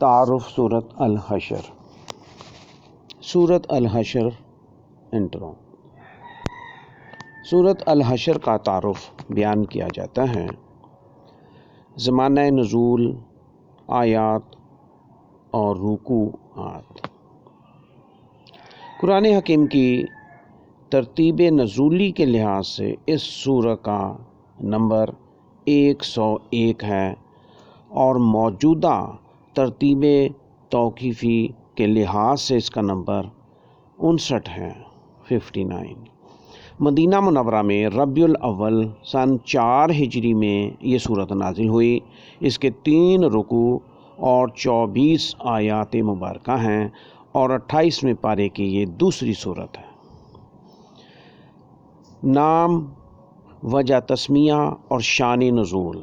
تعارف سورۃ الحشر۔ سورۃ الحشر انٹرو۔ سورۃ الحشر کا تعارف بیان کیا جاتا ہے۔ زمانہ نزول، آیات اور رکوعات۔ قرآن حکیم کی ترتیب نزولی کے لحاظ سے اس سورہ کا نمبر 101 ہے اور موجودہ ترتیب توقیفی کے لحاظ سے اس کا نمبر 59 ہے، 59۔ مدینہ منورہ میں ربیع الاول سن 4 ہجری میں یہ سورت نازل ہوئی۔ اس کے 3 رکوع اور 24 آیات مبارکہ ہیں اور 28ویں پارے کی یہ دوسری سورت ہے۔ نام، وجہ تسمیہ اور شان نزول۔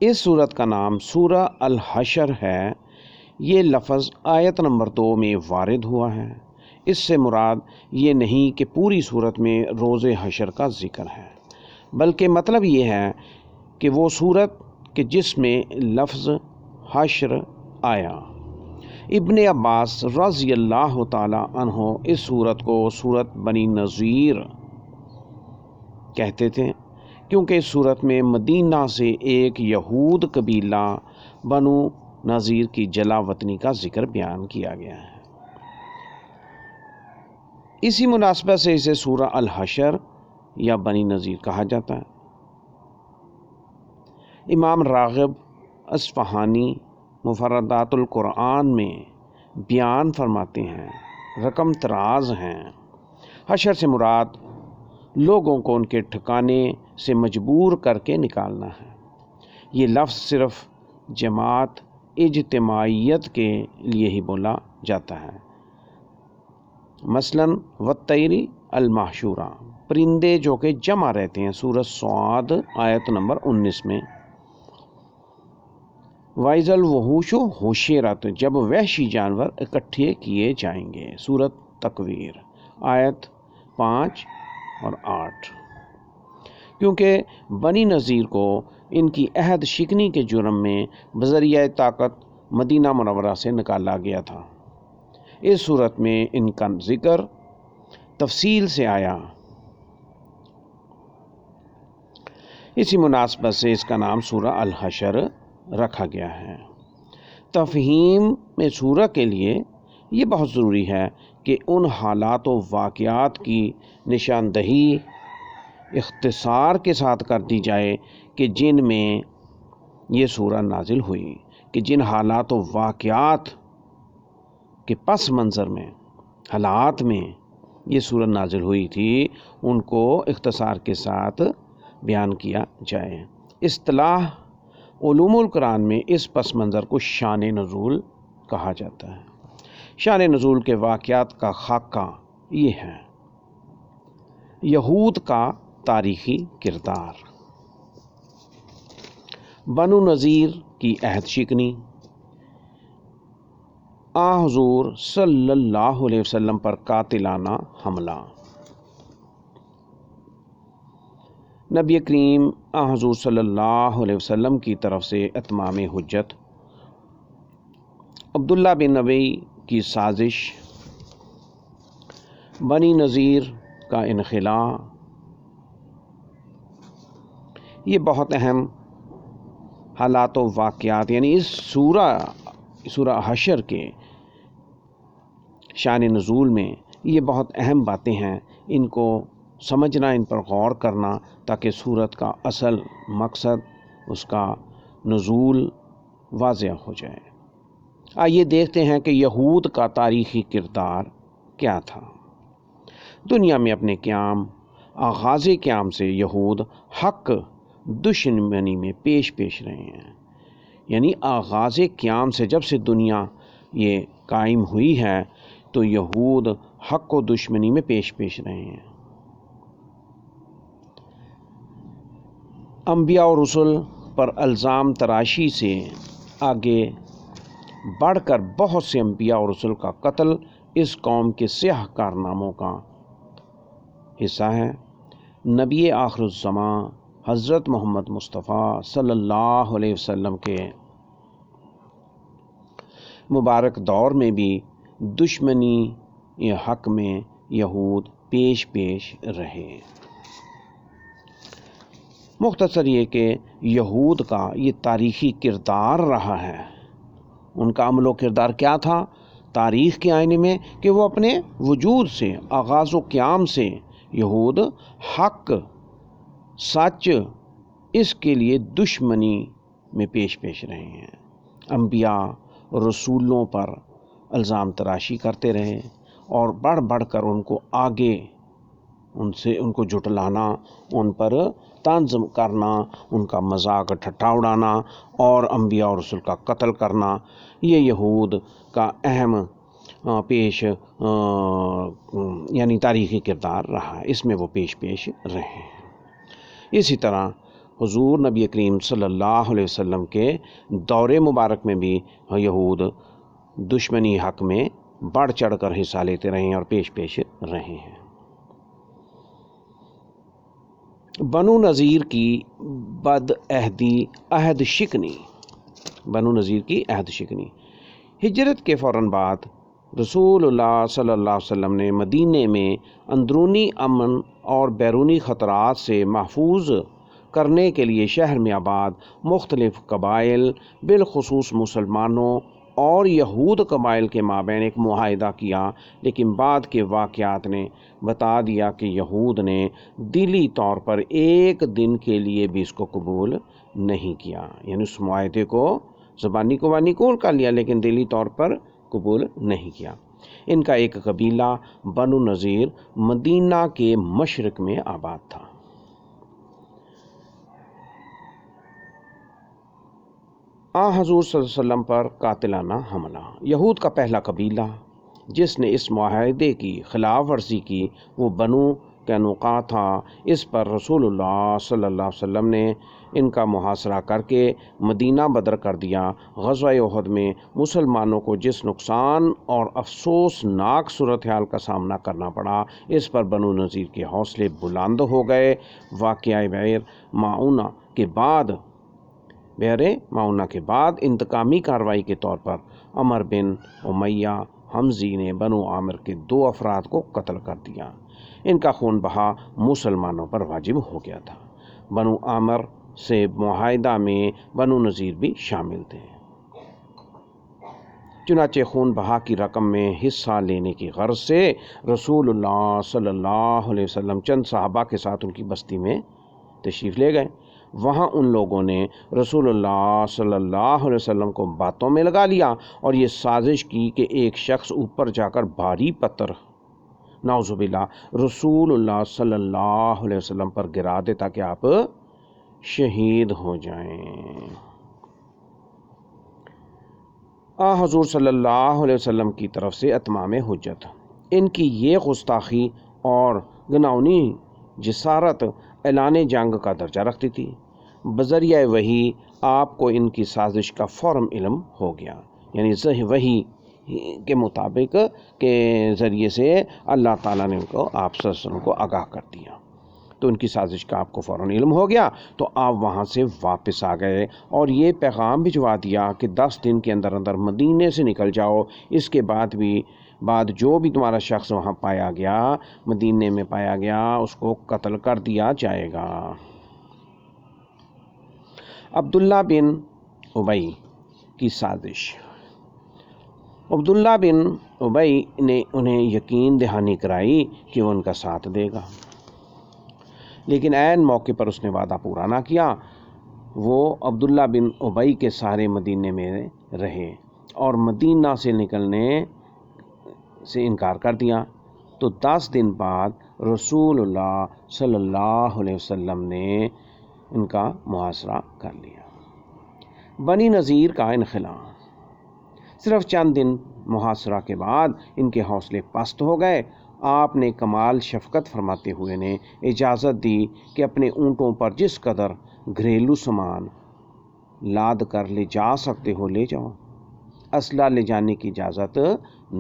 اس سورت کا نام سورہ الحشر ہے۔ یہ لفظ آیت نمبر 2 میں وارد ہوا ہے۔ اس سے مراد یہ نہیں کہ پوری سورت میں روز حشر کا ذکر ہے، بلکہ مطلب یہ ہے کہ وہ سورت کہ جس میں لفظ حشر آیا۔ ابن عباس رضی اللہ تعالی عنہ اس سورت کو سورت بنی نذیر کہتے تھے، کیونکہ اس صورت میں مدینہ سے ایک یہود قبیلہ بنو نذیر کی جلا وطنی کا ذکر بیان کیا گیا ہے۔ اسی مناسبت سے اسے سورہ الحشر یا بنی نذیر کہا جاتا ہے۔ امام راغب اصفہانی مفردات القرآن میں بیان فرماتے ہیں، رقم طراز ہیں۔ حشر سے مراد لوگوں کو ان کے ٹھکانے سے مجبور کر کے نکالنا ہے۔ یہ لفظ صرف جماعت اجتماعیت کے لیے ہی بولا جاتا ہے۔ مثلاً والطیری المحشورہ، پرندے جو کہ جمع رہتے ہیں، سورۃ صاد آیت نمبر 19 میں۔ وَإِذَا الْوُحُوشُ حُشِرَتْ، جب وحشی جانور اکٹھے کیے جائیں گے، سورۃ تکویر آیت 5 اور 8۔ کیونکہ بنی نذیر کو ان کی عہد شکنی کے جرم میں بذریعہ طاقت مدینہ منورہ سے نکالا گیا تھا۔ اس صورت میں ان کا ذکر تفصیل سے آیا۔ اسی مناسبت سے اس کا نام سورہ الحشر رکھا گیا ہے۔ تفہیم میں سورہ کے لیے یہ بہت ضروری ہے کہ ان حالات و واقعات کی نشاندہی اختصار کے ساتھ کر دی جائے کہ جن میں یہ سورہ نازل ہوئی، کہ جن حالات و واقعات کے پس منظر میں، حالات میں یہ سورہ نازل ہوئی تھی، ان کو اختصار کے ساتھ بیان کیا جائے۔ اصطلاح علوم القرآن میں اس پس منظر کو شان نزول کہا جاتا ہے۔ شان نزول کے واقعات کا خاکہ یہ ہے: یہود کا تاریخی کردار، بنو نذیر کی عہد شکنی، حضور صلی اللہ علیہ وسلم پر قاتلانہ حملہ، نبی کریم حضور صلی اللہ علیہ وسلم کی طرف سے اتمام حجت، عبداللہ بن ابی کی سازش، بنی نذیر کا انخلاء۔ یہ بہت اہم حالات و واقعات، یعنی اس سورہ حشر کے شان نزول میں یہ بہت اہم باتیں ہیں۔ ان کو سمجھنا، ان پر غور کرنا، تاکہ سورت کا اصل مقصد، اس کا نزول واضح ہو جائے۔ آئیے دیکھتے ہیں کہ یہود کا تاریخی کردار کیا تھا۔ دنیا میں اپنے قیام، آغاز قیام سے یہود حق دشمنی میں پیش رہے ہیں۔ یعنی آغاز قیام سے، جب سے دنیا یہ قائم ہوئی ہے، تو یہود حق و دشمنی میں پیش رہے ہیں۔ انبیاء و رسل پر الزام تراشی سے آگے بڑھ کر بہت سے انبیاء و رسل کا قتل اس قوم کے سیاہ کارناموں کا حصہ ہے۔ نبی آخر الزماں حضرت محمد مصطفیٰ صلی اللہ علیہ وسلم کے مبارک دور میں بھی دشمنی حق میں یہود پیش پیش رہے۔ مختصر یہ کہ یہود کا یہ تاریخی کردار رہا ہے۔ ان کا عمل و کردار کیا تھا تاریخ کے آئینے میں، کہ وہ اپنے وجود سے، آغاز و قیام سے یہود حق، سچ، اس کے لیے دشمنی میں پیش پیش رہے ہیں۔ انبیاء، رسولوں پر الزام تراشی کرتے رہے اور بڑھ بڑھ کر ان کو آگے ان کو جھٹلانا، ان پر طنز کرنا، ان کا مذاق ٹھٹھا اڑانا اور انبیاء اور رسول کا قتل کرنا، یہ یہود کا اہم پیش یعنی تاریخی کردار رہا ہے۔ اس میں وہ پیش پیش رہے۔ اسی طرح حضور نبی کریم صلی اللہ علیہ وسلم کے دور مبارک میں بھی یہود دشمنی حق میں بڑھ چڑھ کر حصہ لیتے رہے ہیں اور پیش پیش رہے ہیں۔ بنو نذیر کی عہد شکنی ہجرت کے فوراً بعد رسول اللہ صلی اللہ علیہ وسلم نے مدینے میں اندرونی امن اور بیرونی خطرات سے محفوظ کرنے کے لیے شہر میں آباد مختلف قبائل، بالخصوص مسلمانوں اور یہود قبائل کے مابین ایک معاہدہ کیا، لیکن بعد کے واقعات نے بتا دیا کہ یہود نے دلی طور پر ایک دن کے لیے بھی اس کو قبول نہیں کیا، یعنی اس معاہدے کو زبانی قبول کر لیا لیکن دلی طور پر قبول نہیں کیا۔ ان کا ایک قبیلہ بنو نذیر مدینہ کے مشرق میں آباد تھا۔ حضور صلی اللہ علیہ وسلم پر قاتلانہ حملہ۔ یہود کا پہلا قبیلہ جس نے اس معاہدے کی خلاف ورزی کی وہ بنو قینقاع تھا۔ اس پر رسول اللہ صلی اللہ علیہ وسلم نے ان کا محاصرہ کر کے مدینہ بدر کر دیا۔ غزوہ احد میں مسلمانوں کو جس نقصان اور افسوسناک صورتحال کا سامنا کرنا پڑا، اس پر بنو نذیر کے حوصلے بلند ہو گئے۔ واقعہ بئر معونہ کے بعد انتقامی کارروائی کے طور پر عمر بن امیہ حمزی نے بنو عامر کے 2 افراد کو قتل کر دیا۔ ان کا خون بہا مسلمانوں پر واجب ہو گیا تھا۔ بنو عامر سے معاہدہ میں بنو نذیر بھی شامل تھے۔ چنانچہ خون بہا کی رقم میں حصہ لینے کی غرض سے رسول اللہ صلی اللہ علیہ وسلم چند صحابہ کے ساتھ ان کی بستی میں تشریف لے گئے۔ وہاں ان لوگوں نے رسول اللہ صلی اللہ علیہ وسلم کو باتوں میں لگا لیا اور یہ سازش کی کہ ایک شخص اوپر جا کر بھاری پتھر نعوذ باللہ رسول اللہ صلی اللہ علیہ وسلم پر گرا دے تاکہ آپ شہید ہو جائیں۔ حضور صلی اللہ علیہ وسلم کی طرف سے اتمام حجت۔ ان کی یہ گستاخی اور گناؤنی جسارت اعلان جنگ کا درجہ رکھتی تھی۔ بذریعہ وحی آپ کو ان کی سازش کا فوراً علم ہو گیا، یعنی وحی کے مطابق کے ذریعے سے اللہ تعالیٰ نے ان کو آپ صلی اللہ علیہ وسلم کو آگاہ کر دیا، تو ان کی سازش کا آپ کو فوراً علم ہو گیا، تو آپ وہاں سے واپس آ گئے اور یہ پیغام بھجوا دیا کہ 10 دن کے اندر اندر مدینے سے نکل جاؤ، اس کے بعد جو بھی تمہارا شخص وہاں پایا گیا، مدینے میں پایا گیا، اس کو قتل کر دیا جائے گا۔ عبداللہ بن ابی کی سازش۔ عبداللہ بن ابی نے انہیں یقین دہانی کرائی کہ وہ ان کا ساتھ دے گا، لیکن عین موقع پر اس نے وعدہ پورا نہ کیا۔ وہ عبداللہ بن ابی کے سارے مدینے میں رہے اور مدینہ سے نکلنے سے انکار کر دیا۔ تو 10 دن بعد رسول اللہ صلی اللہ علیہ وسلم نے ان کا محاصرہ کر لیا۔ بنی نذیر کا انخلاء۔ صرف چند دن محاصرہ کے بعد ان کے حوصلے پست ہو گئے۔ آپ نے کمال شفقت فرماتے ہوئے نے اجازت دی کہ اپنے اونٹوں پر جس قدر گھریلو سامان لاد کر لے جا سکتے ہو لے جاؤ۔ اسلحہ لے جانے کی اجازت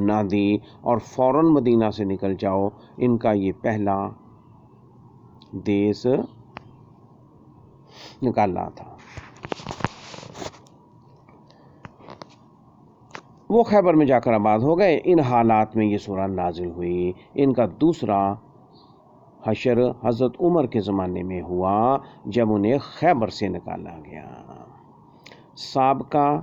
نہ دی اور فوراً مدینہ سے نکل جاؤ۔ ان کا یہ پہلا دیس نکالا تھا۔ وہ خیبر میں جا کر آباد ہو گئے۔ ان حالات میں یہ سورہ نازل ہوئی۔ ان کا دوسرا حشر حضرت عمر کے زمانے میں ہوا جب انہیں خیبر سے نکالا گیا۔ سابقہ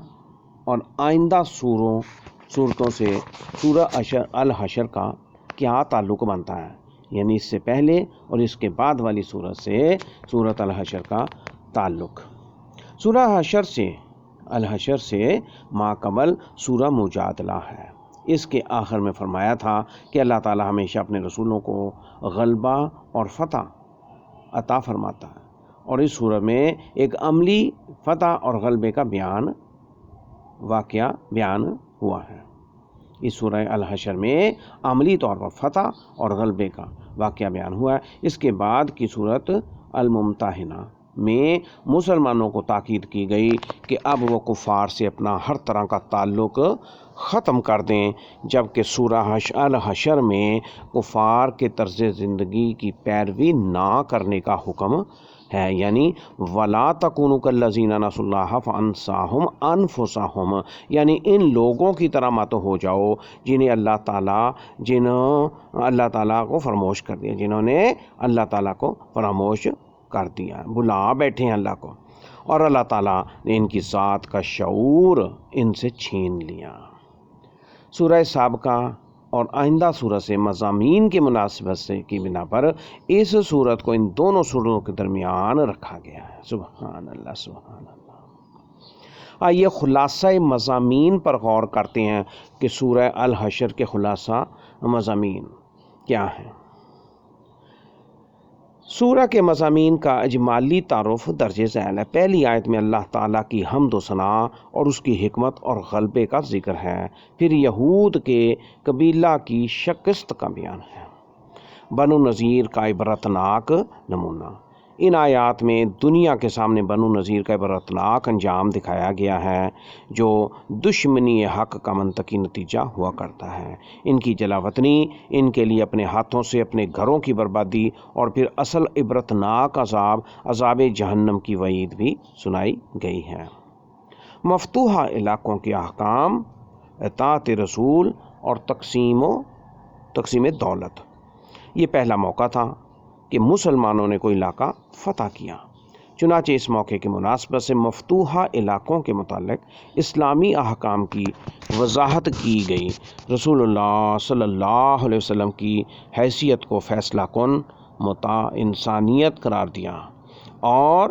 اور آئندہ صورتوں سے سورہ الحشر کا کیا تعلق بنتا ہے؟ یعنی اس سے پہلے اور اس کے بعد والی سورت سے سورۃ الحشر کا تعلق۔ سورہ الحشر سے ماقبل سورہ مجادلہ ہے۔ اس کے آخر میں فرمایا تھا کہ اللہ تعالیٰ ہمیشہ اپنے رسولوں کو غلبہ اور فتح عطا فرماتا ہے، اور اس سورہ میں ایک عملی فتح اور غلبے کا واقعہ بیان ہوا ہے۔ اس سورہ الحشر میں عملی طور پر فتح اور غلبے کا واقعہ بیان ہوا ہے۔ اس کے بعد کی سورت الممتحنہ میں مسلمانوں کو تاکید کی گئی کہ اب وہ کفار سے اپنا ہر طرح کا تعلق ختم کر دیں، جبکہ سورہ الحشر میں کفار کے طرز زندگی کی پیروی نہ کرنے کا حکم ہے، یعنی وَلَا تَكُونُوا كَالَّذِينَ نَسُوا اللَّهَ فَأَنسَاهُمْ أَنفُسَهُمْ، یعنی ان لوگوں کی طرح مت ہو جاؤ جنہیں اللہ تعالیٰ کو فراموش کر دیا، جنہوں نے اللہ تعالیٰ کو فراموش کر دیا، بلا بیٹھے ہیں اللہ کو، اور اللہ تعالیٰ نے ان کی ذات کا شعور ان سے چھین لیا۔ سورہ سابقہ اور آئندہ سورت سے مضامین کے مناسبت سے کی بنا پر اس سورت کو ان دونوں سورتوں کے درمیان رکھا گیا ہے۔ سبحان اللہ، سبحان اللہ۔ آئیے خلاصہ مضامین پر غور کرتے ہیں کہ سورہ الحشر کے خلاصہ مضامین کیا ہیں۔ سورہ کے مضامین کا اجمالی تعارف درج ذیل ہے۔ پہلی آیت میں اللہ تعالیٰ کی حمد و ثنا اور اس کی حکمت اور غلبے کا ذکر ہے۔ پھر یہود کے قبیلہ کی شکست کا بیان ہے۔ بنو نذیر کا عبرتناک نمونہ۔ ان آیات میں دنیا کے سامنے بنو نذیر کا عبرتناک انجام دکھایا گیا ہے، جو دشمنی حق کا منطقی نتیجہ ہوا کرتا ہے۔ ان کی جلا وطنی، ان کے لیے اپنے ہاتھوں سے اپنے گھروں کی بربادی، اور پھر اصل عبرتناک عذاب جہنم کی وعید بھی سنائی گئی ہے۔ مفتوحہ علاقوں کے احکام، اطاعت رسول اور تقسیم دولت۔ یہ پہلا موقع تھا کہ مسلمانوں نے کوئی علاقہ فتح کیا، چنانچہ اس موقع کی مناسبت سے مفتوحہ علاقوں کے متعلق اسلامی احکام کی وضاحت کی گئی۔ رسول اللہ صلی اللہ علیہ وسلم کی حیثیت کو فیصلہ کن متاع انسانیت قرار دیا، اور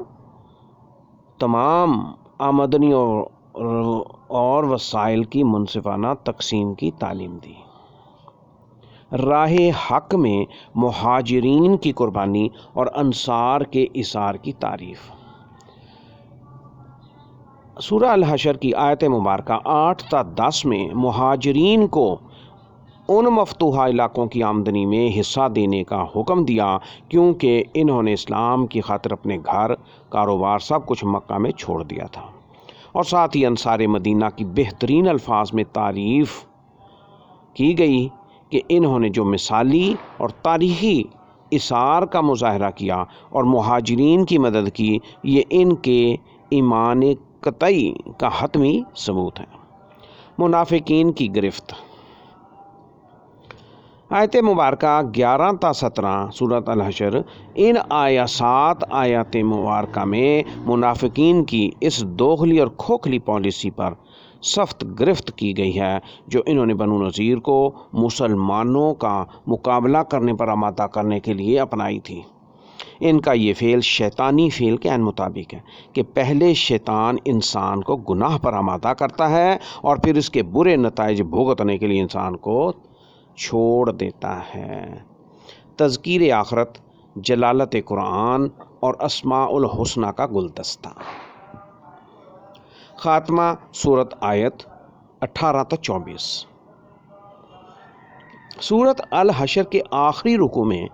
تمام آمدنی اور وسائل کی منصفانہ تقسیم کی تعلیم دی۔ راہ حق میں مہاجرین کی قربانی اور انصار کے ایثار کی تعریف۔ سورہ الحشر کی آیت مبارکہ 8 تا 10 میں مہاجرین کو ان مفتوحہ علاقوں کی آمدنی میں حصہ دینے کا حکم دیا، کیونکہ انہوں نے اسلام کی خاطر اپنے گھر، کاروبار، سب کچھ مکہ میں چھوڑ دیا تھا، اور ساتھ ہی انصار مدینہ کی بہترین الفاظ میں تعریف کی گئی کہ انہوں نے جو مثالی اور تاریخی ایثار کا مظاہرہ کیا اور مہاجرین کی مدد کی، یہ ان کے ایمان قطعی کا حتمی ثبوت ہے۔ منافقین کی گرفت۔ آیت مبارکہ 11 تا 17 سورۃ الحشر۔ ان 7 آیات مبارکہ میں منافقین کی اس دوغلی اور کھوکھلی پالیسی پر سخت گرفت کی گئی ہے جو انہوں نے بنو نذیر کو مسلمانوں کا مقابلہ کرنے پر آمادہ کرنے کے لیے اپنائی تھی۔ ان کا یہ فعل شیطانی فعل کے عین مطابق ہے کہ پہلے شیطان انسان کو گناہ پر آمادہ کرتا ہے اور پھر اس کے برے نتائج بھگتنے کے لیے انسان کو چھوڑ دیتا ہے۔ تذکیر آخرت، جلالت قرآن اور اسماء الحسنہ کا گلدستہ۔ خاتمہ سورت آیت 18 تا 24۔ سورت الحشر کے آخری رکوع میں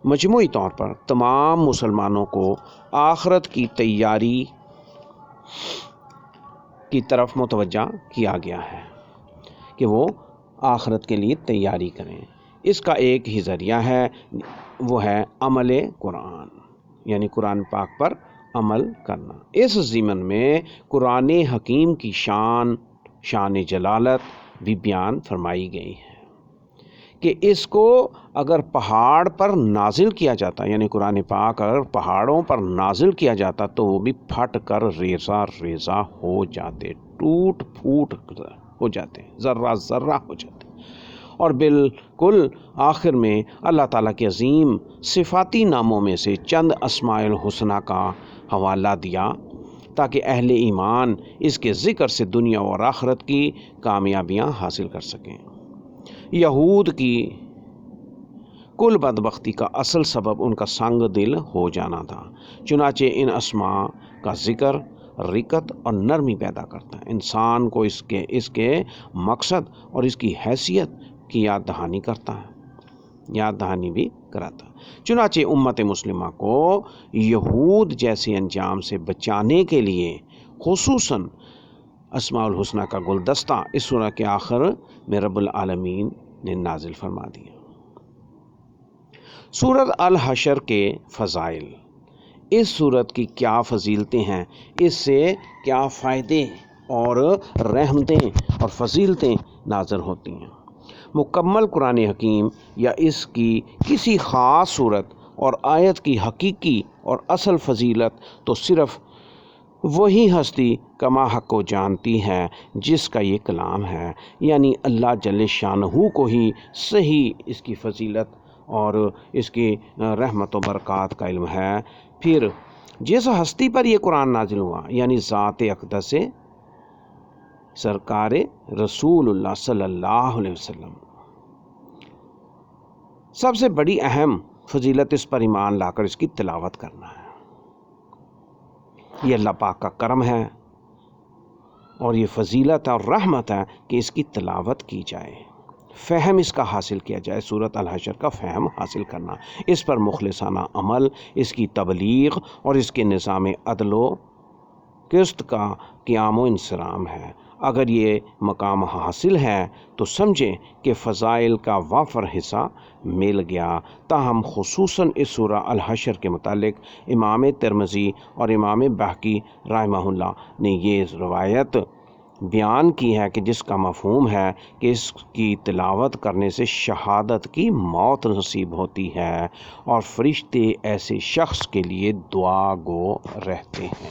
مجموعی طور پر تمام مسلمانوں کو آخرت کی تیاری کی طرف متوجہ کیا گیا ہے کہ وہ آخرت کے لیے تیاری کریں۔ اس کا ایک ہی ذریعہ ہے، وہ ہے عمل قرآن، یعنی قرآن پاک پر عمل کرنا۔ اس ضمن میں قرآن حکیم کی شان شان جلالت بھی بیان فرمائی گئی ہے کہ اس کو اگر پہاڑ پر نازل کیا جاتا، یعنی قرآن پاک اگر پہاڑوں پر نازل کیا جاتا تو وہ بھی پھٹ کر ریزہ ریزہ ہو جاتے، ٹوٹ پھوٹ ہو جاتے، ذرہ ذرہ ہو جاتے۔ اور بالکل آخر میں اللہ تعالیٰ کے عظیم صفاتی ناموں میں سے چند اسماء الحسنہ کا حوالہ دیا تاکہ اہل ایمان اس کے ذکر سے دنیا اور آخرت کی کامیابیاں حاصل کر سکیں۔ یہود کی کل بدبختی کا اصل سبب ان کا سنگ دل ہو جانا تھا، چنانچہ ان اسماء کا ذکر رقت اور نرمی پیدا کرتا ہے، انسان کو اس کے مقصد اور اس کی حیثیت کی یاد دہانی کرتا ہے، یاد دہانی بھی کراتا ہے۔ چنانچہ امت مسلمہ کو یہود جیسے انجام سے بچانے کے لیے خصوصاً اسماء الحسنہ کا گلدستہ اس سورہ کے آخر میں رب العالمین نے نازل فرما دیا۔ سورۃ الحشر کے فضائل، اس سورت کی کیا فضیلتیں ہیں، اس سے کیا فائدے اور رحمتیں اور فضیلتیں نازل ہوتی ہیں۔ مکمل قرآن حکیم یا اس کی کسی خاص صورت اور آیت کی حقیقی اور اصل فضیلت تو صرف وہی ہستی کما حق کو جانتی ہے جس کا یہ کلام ہے، یعنی اللہ جل شانہ کو ہی صحیح اس کی فضیلت اور اس کی رحمت و برکات کا علم ہے۔ پھر جس ہستی پر یہ قرآن نازل ہوا، یعنی ذات اقدس سرکار رسول اللہ صلی اللہ علیہ وسلم، سب سے بڑی اہم فضیلت اس پر ایمان لا کر اس کی تلاوت کرنا ہے۔ یہ اللہ پاک کا کرم ہے اور یہ فضیلت اور رحمت ہے کہ اس کی تلاوت کی جائے، فہم اس کا حاصل کیا جائے۔ سورۃ الحشر کا فہم حاصل کرنا، اس پر مخلصانہ عمل، اس کی تبلیغ اور اس کے نظام عدل و قسط کا قیام و انصرام ہے۔ اگر یہ مقام حاصل ہے تو سمجھیں کہ فضائل کا وافر حصہ مل گیا۔ تاہم خصوصاً اس سورہ الحشر کے متعلق امام ترمذی اور امام بہقی رحمہ اللہ نے یہ روایت بیان کی ہے کہ جس کا مفہوم ہے کہ اس کی تلاوت کرنے سے شہادت کی موت نصیب ہوتی ہے اور فرشتے ایسے شخص کے لیے دعا گو رہتے ہیں۔